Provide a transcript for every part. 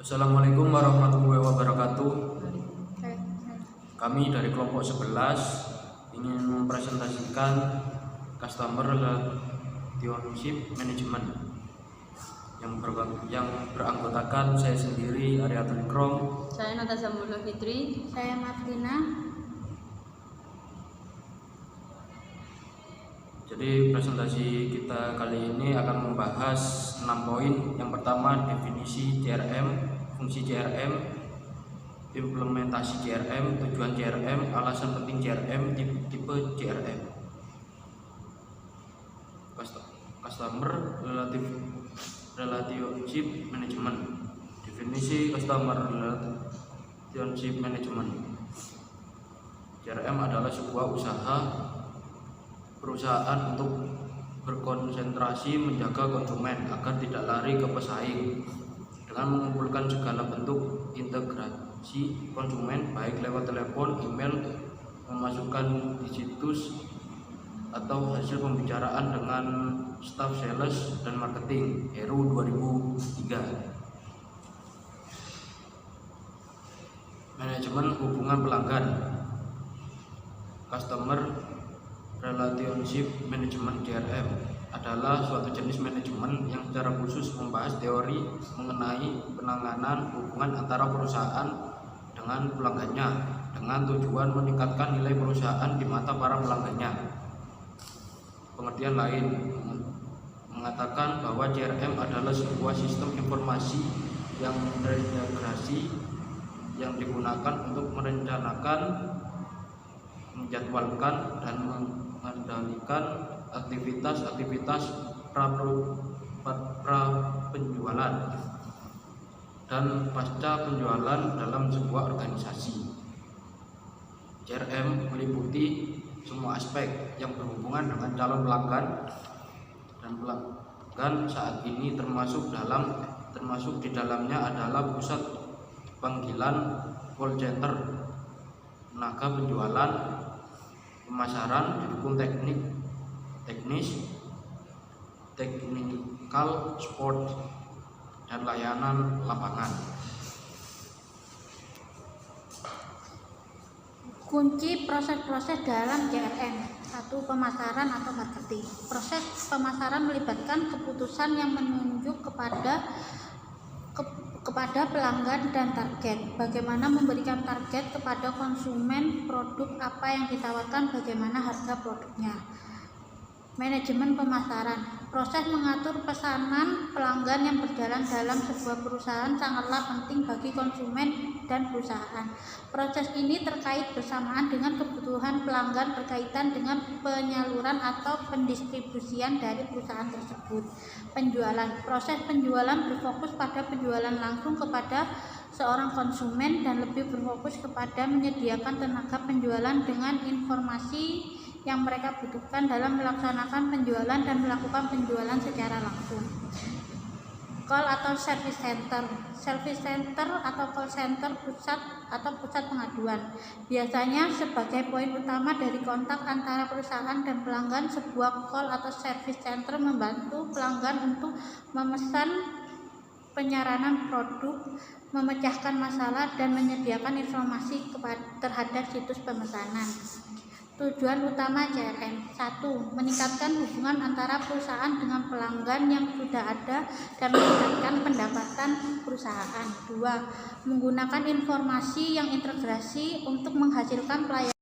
Assalamualaikum warahmatullahi wabarakatuh. Kami dari kelompok 11 ingin mempresentasikan Customer Relationship Management yang beranggotakan saya sendiri, Ariatul Ikrom, saya Natasha Mulya Fitri, saya Martina. Jadi presentasi kita kali ini akan membahas 6 poin. Yang pertama, definisi CRM, fungsi CRM, implementasi CRM, tujuan CRM, alasan penting CRM, tipe CRM. Customer Relationship Management. Definisi Customer Relationship Management. CRM adalah sebuah perusahaan untuk berkonsentrasi menjaga konsumen agar tidak lari ke pesaing dengan mengumpulkan segala bentuk integrasi konsumen baik lewat telepon, email, memasukkan di situs atau hasil pembicaraan dengan staf sales dan marketing. RU 2003. Manajemen hubungan pelanggan. Customer Relationship Management (CRM) adalah suatu jenis manajemen yang secara khusus membahas teori mengenai penanganan hubungan antara perusahaan dengan pelanggannya dengan tujuan meningkatkan nilai perusahaan di mata para pelanggannya. Pengertian lain mengatakan bahwa CRM adalah sebuah sistem informasi yang terintegrasi yang digunakan untuk merencanakan, menjadwalkan, dan mengendalikan aktivitas pra penjualan dan pasca penjualan dalam sebuah organisasi. CRM meliputi semua aspek yang berhubungan dengan calon pelanggan dan pelanggan saat ini, termasuk di dalamnya adalah pusat panggilan call center, tenaga penjualan, pemasaran, didukung teknis, technical support, dan layanan lapangan. Kunci proses-proses dalam CRM. 1. Pemasaran atau marketing. Proses pemasaran melibatkan keputusan yang menunjuk kepada pelanggan dan target. Bagaimana memberikan target kepada konsumen, produk apa yang ditawarkan, bagaimana harga produknya. Manajemen pemasaran. Proses mengatur pesanan pelanggan yang berjalan dalam sebuah perusahaan sangatlah penting bagi konsumen dan perusahaan. Proses ini terkait bersamaan dengan kebutuhan pelanggan berkaitan dengan penyaluran atau pendistribusian dari perusahaan tersebut. Penjualan. Proses penjualan berfokus pada penjualan langsung kepada seorang konsumen dan lebih berfokus kepada menyediakan tenaga penjualan dengan informasi yang mereka butuhkan dalam melaksanakan penjualan dan melakukan penjualan secara langsung. Call atau service center. Service center atau call center pusat pengaduan. Biasanya sebagai poin utama dari kontak antara perusahaan dan pelanggan, sebuah call atau service center membantu pelanggan untuk memesan penyaranan produk, memecahkan masalah, dan menyediakan informasi terhadap situs pemesanan. Tujuan utama CRM. 1. Meningkatkan hubungan antara perusahaan dengan pelanggan yang sudah ada dan meningkatkan pendapatan perusahaan. 2. Menggunakan informasi yang integrasi untuk menghasilkan pelayanan.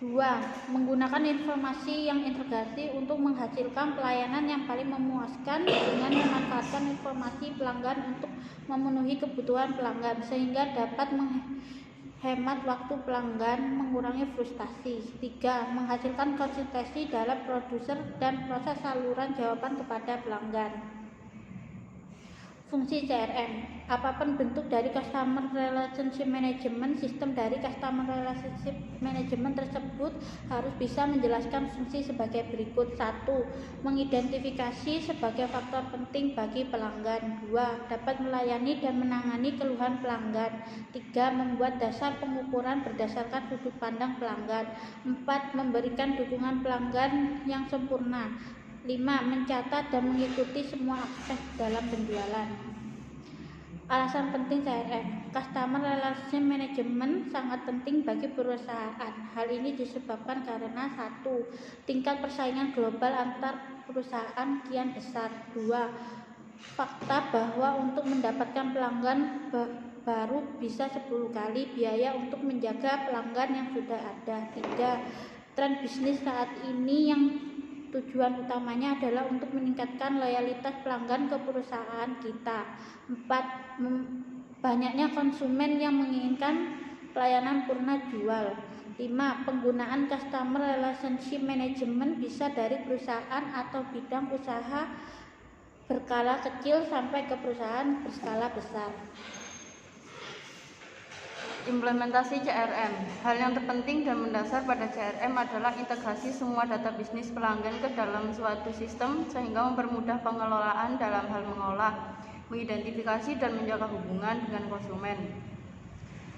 2. Menggunakan informasi yang integrasi untuk menghasilkan pelayanan yang paling memuaskan dengan memanfaatkan informasi pelanggan untuk memenuhi kebutuhan pelanggan sehingga dapat hemat waktu pelanggan, mengurangi frustasi. 3. Menghasilkan konsistensi dalam produser dan proses saluran jawaban kepada pelanggan. Fungsi CRM. Apapun bentuk dari Customer Relationship Management, sistem dari Customer Relationship Management tersebut harus bisa menjelaskan fungsi sebagai berikut. 1. Mengidentifikasi sebagai faktor penting bagi pelanggan. 2. Dapat melayani dan menangani keluhan pelanggan. 3. Membuat dasar pengukuran berdasarkan sudut pandang pelanggan. 4. Memberikan dukungan pelanggan yang sempurna. 5. Mencatat dan mengikuti semua aspek dalam penjualan. Alasan penting CRM. Customer Relationship Management sangat penting bagi perusahaan. Hal ini disebabkan karena 1. Tingkat persaingan global antar perusahaan kian besar. 2. Fakta bahwa untuk mendapatkan pelanggan baru bisa 10 kali biaya untuk menjaga pelanggan yang sudah ada. 3. Tren bisnis saat ini yang tujuan utamanya adalah untuk meningkatkan loyalitas pelanggan ke perusahaan kita. 4. Banyaknya konsumen yang menginginkan pelayanan purna jual. 5. Penggunaan Customer Relationship Management bisa dari perusahaan atau bidang usaha berskala kecil sampai ke perusahaan berskala besar. Implementasi CRM. Hal yang terpenting dan mendasar pada CRM adalah integrasi semua data bisnis pelanggan ke dalam suatu sistem sehingga mempermudah pengelolaan dalam hal mengolah, mengidentifikasi dan menjaga hubungan dengan konsumen.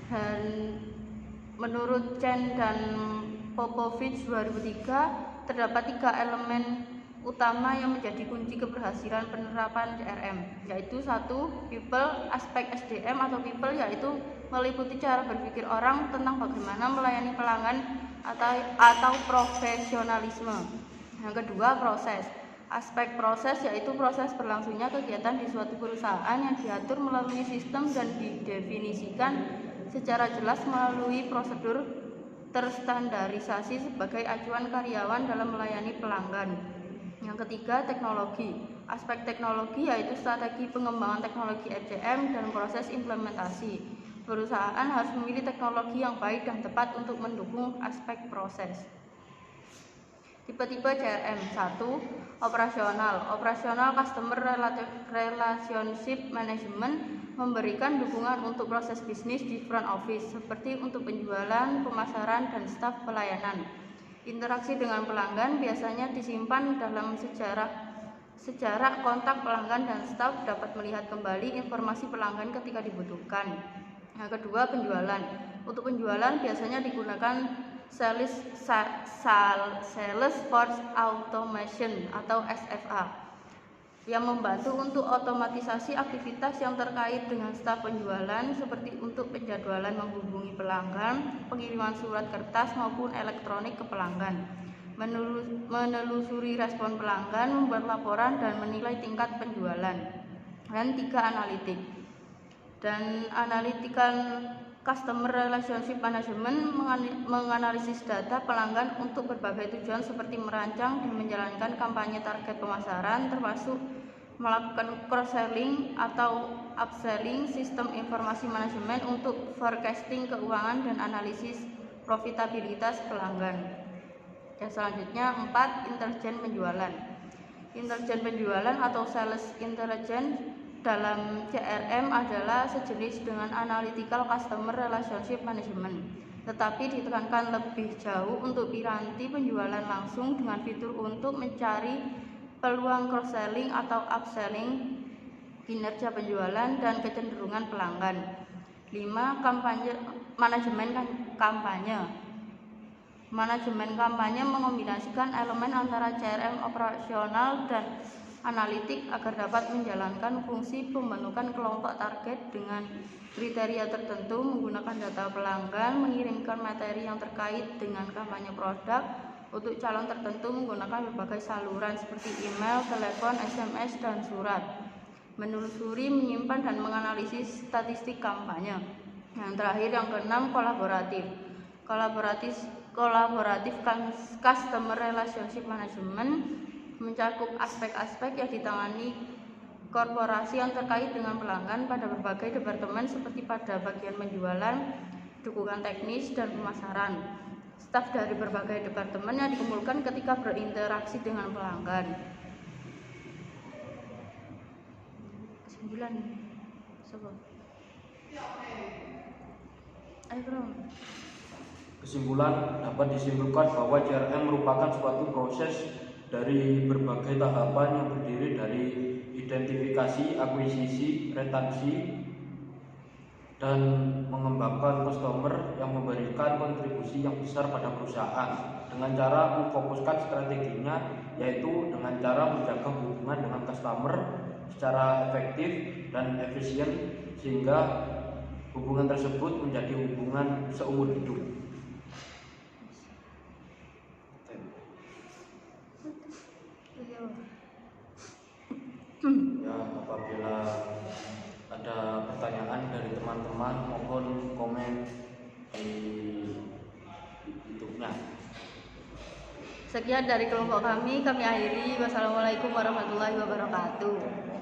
Dan menurut Chen dan Popovich 2003, terdapat 3 elemen utama yang menjadi kunci keberhasilan penerapan CRM, yaitu 1. People, aspek SDM atau people yaitu meliputi cara berpikir orang tentang bagaimana melayani pelanggan atau profesionalisme. Yang kedua, proses. Aspek proses yaitu proses berlangsungnya kegiatan di suatu perusahaan yang diatur melalui sistem dan didefinisikan secara jelas melalui prosedur terstandarisasi sebagai acuan karyawan dalam melayani pelanggan. Yang ketiga, teknologi. Aspek teknologi yaitu strategi pengembangan teknologi FCM dan proses implementasi. Perusahaan harus memilih teknologi yang baik dan tepat untuk mendukung aspek proses. Tipe-tipe CRM. 1. Operasional. Operasional Customer Relationship Management memberikan dukungan untuk proses bisnis di front office seperti untuk penjualan, pemasaran, dan staf pelayanan. Interaksi dengan pelanggan biasanya disimpan dalam sejarah kontak pelanggan dan staf dapat melihat kembali informasi pelanggan ketika dibutuhkan. Yang kedua, penjualan. Untuk penjualan biasanya digunakan Salesforce Automation atau SFA yang membantu untuk otomatisasi aktivitas yang terkait dengan staf penjualan seperti untuk penjadwalan menghubungi pelanggan, pengiriman surat kertas maupun elektronik ke pelanggan, menelusuri respon pelanggan, membuat laporan dan menilai tingkat penjualan. Dan 3, analitik. Dan analytical customer relationship management menganalisis data pelanggan untuk berbagai tujuan seperti merancang dan menjalankan kampanye target pemasaran termasuk melakukan cross-selling atau upselling, sistem informasi manajemen untuk forecasting keuangan dan analisis profitabilitas pelanggan. Dan selanjutnya 4, intelijen penjualan. Intelijen penjualan atau sales intelligence dalam CRM adalah sejenis dengan analytical customer relationship management, tetapi ditekankan lebih jauh untuk piranti penjualan langsung dengan fitur untuk mencari peluang cross-selling atau upselling, kinerja penjualan, dan kecenderungan pelanggan. 5. Manajemen kampanye. Manajemen kampanye mengombinasikan elemen antara CRM operasional dan analitik agar dapat menjalankan fungsi pembentukan kelompok target dengan kriteria tertentu, menggunakan data pelanggan, mengirimkan materi yang terkait dengan kampanye produk untuk calon tertentu menggunakan berbagai saluran seperti email, telepon, SMS, dan surat, menelusuri, menyimpan, dan menganalisis statistik kampanye. Yang terakhir, yang keenam, kolaboratif customer relationship management mencakup aspek-aspek yang ditangani korporasi yang terkait dengan pelanggan pada berbagai departemen seperti pada bagian penjualan, dukungan teknis, dan pemasaran. Staf dari berbagai departemen yang dikumpulkan ketika berinteraksi dengan pelanggan. 9. Kesimpulan, dapat disimpulkan bahwa CRM merupakan suatu proses dari berbagai tahapan yang terdiri dari identifikasi, akuisisi, retensi, dan mengembangkan customer yang memberikan kontribusi yang besar pada perusahaan dengan cara memfokuskan strateginya, yaitu dengan cara menjaga hubungan dengan customer secara efektif dan efisien sehingga hubungan tersebut menjadi hubungan seumur hidup. Ya, apabila ada pertanyaan dari teman-teman mohon komen di YouTube-nya. Sekian dari kelompok kami akhiri. Wassalamualaikum warahmatullahi wabarakatuh.